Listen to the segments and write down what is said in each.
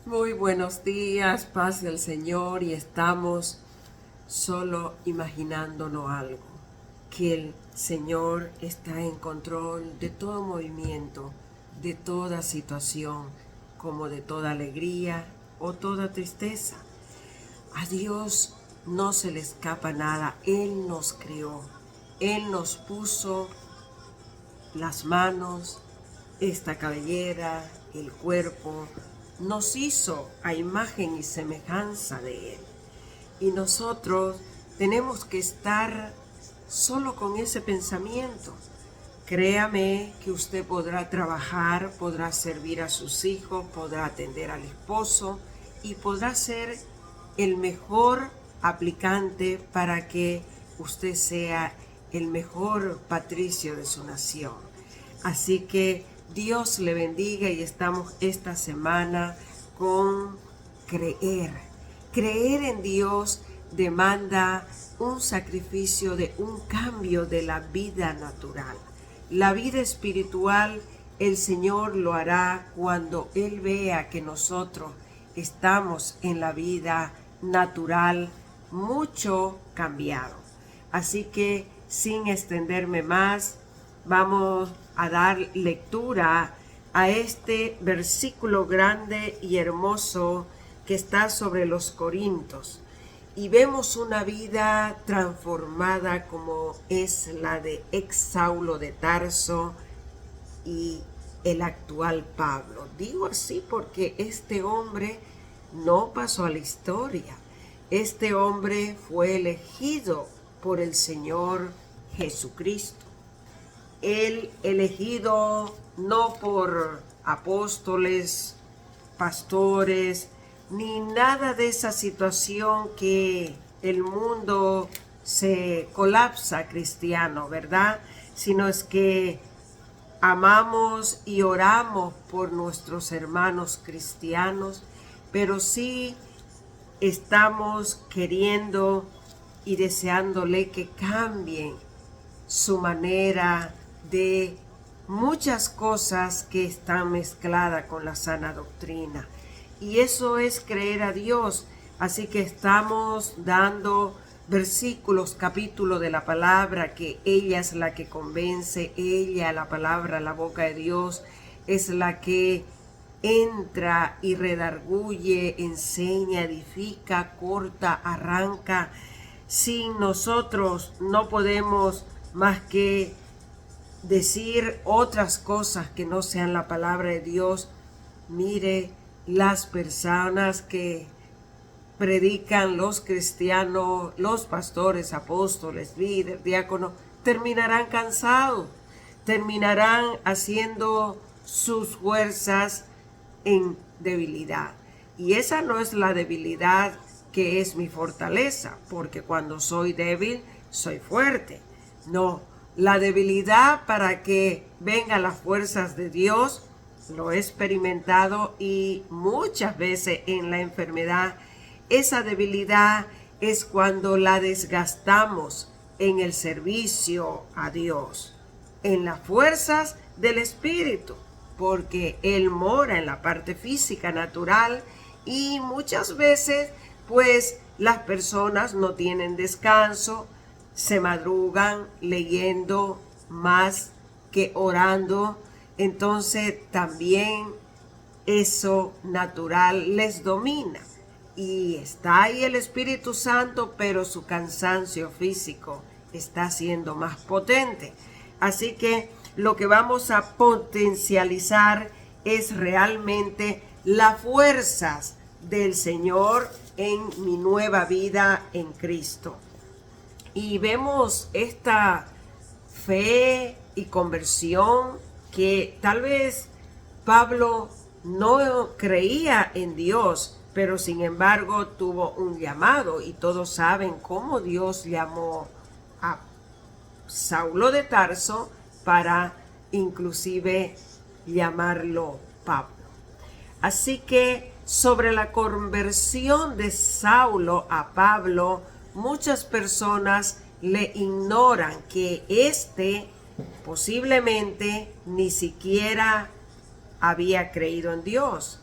Muy buenos días, paz del Señor, y estamos solo imaginándonos algo, que el Señor está en control de todo movimiento, de toda situación, como de toda alegría o toda tristeza. A Dios no se le escapa nada, Él nos creó, Él nos puso las manos, esta cabellera, el cuerpo, nos hizo a imagen y semejanza de Él. Y nosotros tenemos que estar solo con ese pensamiento. Créame que usted podrá trabajar, podrá servir a sus hijos, podrá atender al esposo y podrá ser el mejor aplicante para que usted sea el mejor patricio de su nación. Así que Dios le bendiga y estamos esta semana con creer. Creer en Dios demanda un sacrificio de un cambio de la vida natural. La vida espiritual el Señor lo hará cuando Él vea que nosotros estamos en la vida natural mucho cambiado. Así que sin extenderme más, vamos a dar lectura a este versículo grande y hermoso que está sobre los Corintios. Y vemos una vida transformada como es la de ex Saulo de Tarso y el actual Pablo. Digo así porque este hombre no pasó a la historia. Este hombre fue elegido por el Señor Jesucristo. El elegido no por apóstoles, pastores, ni nada de esa situación que el mundo se colapsa cristiano, ¿verdad? Sino es que amamos y oramos por nuestros hermanos cristianos, pero sí estamos queriendo y deseándole que cambien su manera de muchas cosas que están mezcladas con la sana doctrina. Y eso es creer a Dios. Así que estamos dando versículos, capítulos de la palabra, que ella es la que convence, ella, la palabra, la boca de Dios, es la que entra y redarguye, enseña, edifica, corta, arranca. Sin nosotros no podemos más que decir otras cosas que no sean la palabra de Dios. Mire, las personas que predican, los cristianos, los pastores, apóstoles, líderes, diáconos, terminarán cansados, terminarán haciendo sus fuerzas en debilidad. Y esa no es la debilidad que es mi fortaleza, porque cuando soy débil, soy fuerte. No, la debilidad para que vengan las fuerzas de Dios, lo he experimentado y muchas veces en la enfermedad. Esa debilidad es cuando la desgastamos en el servicio a Dios, en las fuerzas del Espíritu, porque Él mora en la parte física natural y muchas veces pues las personas no tienen descanso, se madrugan leyendo más que orando, entonces también eso natural les domina. Y está ahí el Espíritu Santo, pero su cansancio físico está siendo más potente. Así que lo que vamos a potencializar es realmente las fuerzas del Señor en mi nueva vida en Cristo. Y vemos esta fe y conversión que tal vez Pablo no creía en Dios, pero sin embargo tuvo un llamado, y todos saben cómo Dios llamó a Saulo de Tarso para inclusive llamarlo Pablo. Así que sobre la conversión de Saulo a Pablo, muchas personas le ignoran que éste posiblemente ni siquiera había creído en Dios.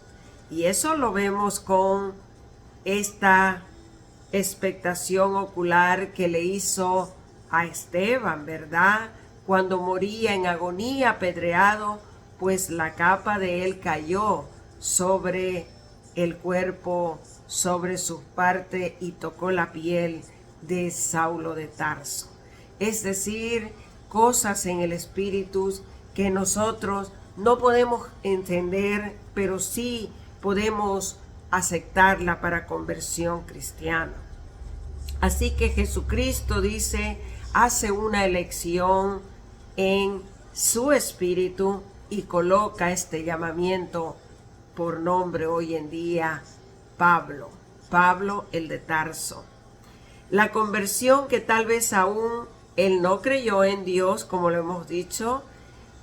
Y eso lo vemos con esta expectación ocular que le hizo a Esteban, ¿verdad? Cuando moría en agonía apedreado, pues la capa de él cayó sobre el cuerpo, sobre sus partes y tocó la piel de Saulo de Tarso. Es decir, cosas en el espíritu que nosotros no podemos entender, pero sí podemos aceptarla para conversión cristiana. Así que Jesucristo dice, hace una elección en su espíritu y coloca este llamamiento por nombre hoy en día, Pablo, Pablo el de Tarso. La conversión que tal vez aún él no creyó en Dios, como lo hemos dicho,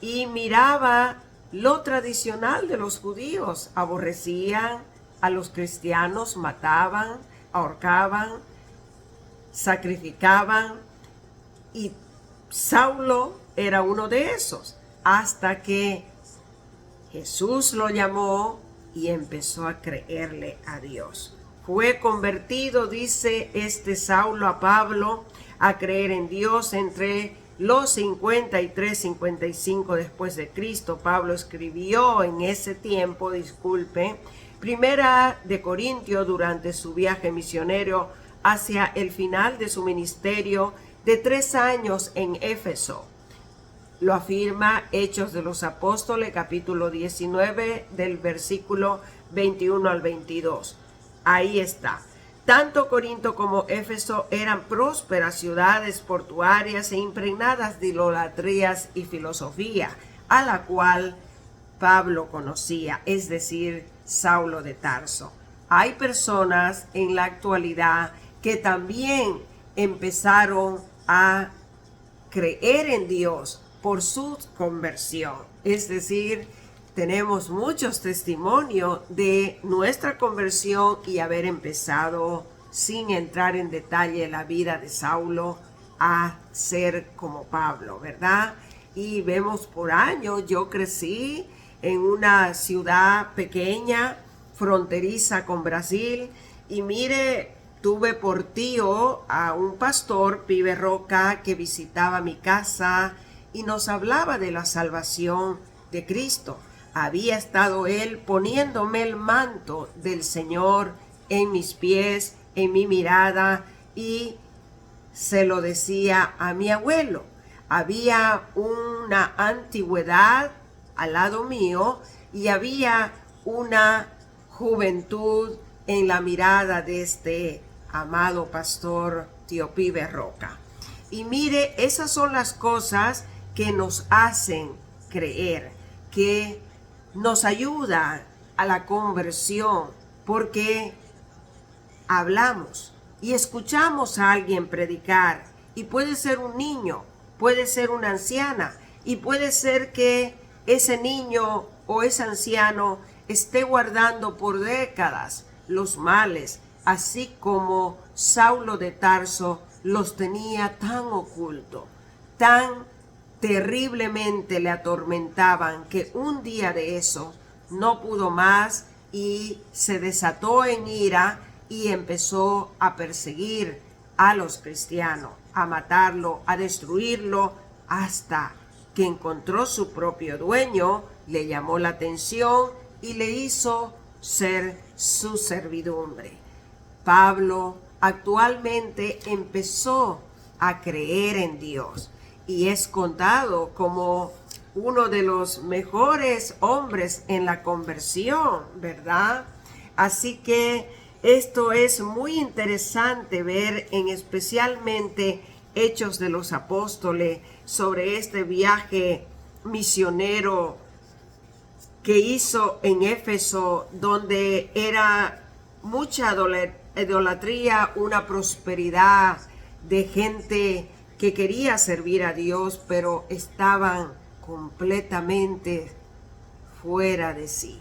y miraba lo tradicional de los judíos. Aborrecían a los cristianos, mataban, ahorcaban, sacrificaban, y Saulo era uno de esos, hasta que Jesús lo llamó y empezó a creerle a Dios. Fue convertido, dice este Saulo, a Pablo, a creer en Dios entre los 53, 55 después de Cristo. Pablo escribió en ese tiempo, Primera de Corintios durante su viaje misionero hacia el final de su ministerio de 3 años en Éfeso. Lo afirma Hechos de los Apóstoles, capítulo 19, del versículo 21 al 22. Ahí está. Tanto Corinto como Éfeso eran prósperas ciudades portuarias e impregnadas de idolatrías y filosofía, a la cual Pablo conocía, es decir, Saulo de Tarso. Hay personas en la actualidad que también empezaron a creer en Dios por su conversión. Es decir, tenemos muchos testimonios de nuestra conversión y haber empezado, sin entrar en detalle, la vida de Saulo a ser como Pablo, ¿verdad? Y vemos por años, yo crecí en una ciudad pequeña, fronteriza con Brasil, y mire, tuve por tío a un pastor, Pibe Roca, que visitaba mi casa y nos hablaba de la salvación de Cristo. Había estado él poniéndome el manto del Señor en mis pies, en mi mirada, y se lo decía a mi abuelo. Había una antigüedad al lado mío y había una juventud en la mirada de este amado pastor tío Pibe Roca. Y mire, esas son las cosas que nos hacen creer, que nos ayuda a la conversión, porque hablamos y escuchamos a alguien predicar, y puede ser un niño, puede ser una anciana, y puede ser que ese niño o ese anciano esté guardando por décadas los males, así como Saulo de Tarso los tenía tan oculto, tan terriblemente le atormentaban, que un día de eso no pudo más y se desató en ira y empezó a perseguir a los cristianos, a matarlo, a destruirlo, hasta que encontró su propio dueño, le llamó la atención y le hizo ser su servidumbre. Pablo actualmente empezó a creer en Dios y es contado como uno de los mejores hombres en la conversión, ¿verdad? Así que esto es muy interesante ver, en especialmente Hechos de los Apóstoles, sobre este viaje misionero que hizo en Éfeso, donde era mucha idolatría, una prosperidad de gente que quería servir a Dios, pero estaban completamente fuera de sí.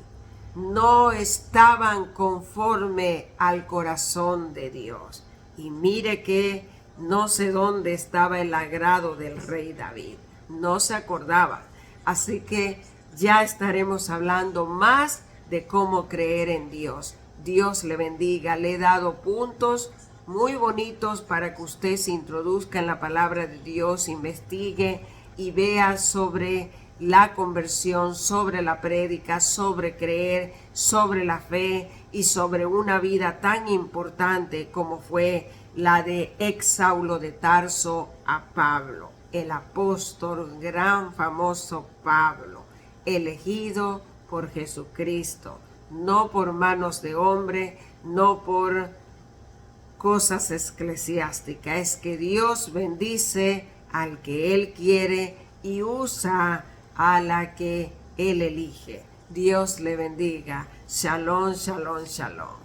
No estaban conforme al corazón de Dios. Y mire que no sé dónde estaba el agrado del rey David. No se acordaba. Así que ya estaremos hablando más de cómo creer en Dios. Dios le bendiga. Le he dado puntos muy bonitos para que usted se introduzca en la palabra de Dios, investigue y vea sobre la conversión, sobre la prédica, sobre creer, sobre la fe y sobre una vida tan importante como fue la de ex Saulo de Tarso a Pablo, el apóstol, gran famoso Pablo, elegido por Jesucristo, no por manos de hombre, no por cosas eclesiásticas. Es que Dios bendice al que Él quiere y usa a la que Él elige. Dios le bendiga. Shalom, shalom, shalom.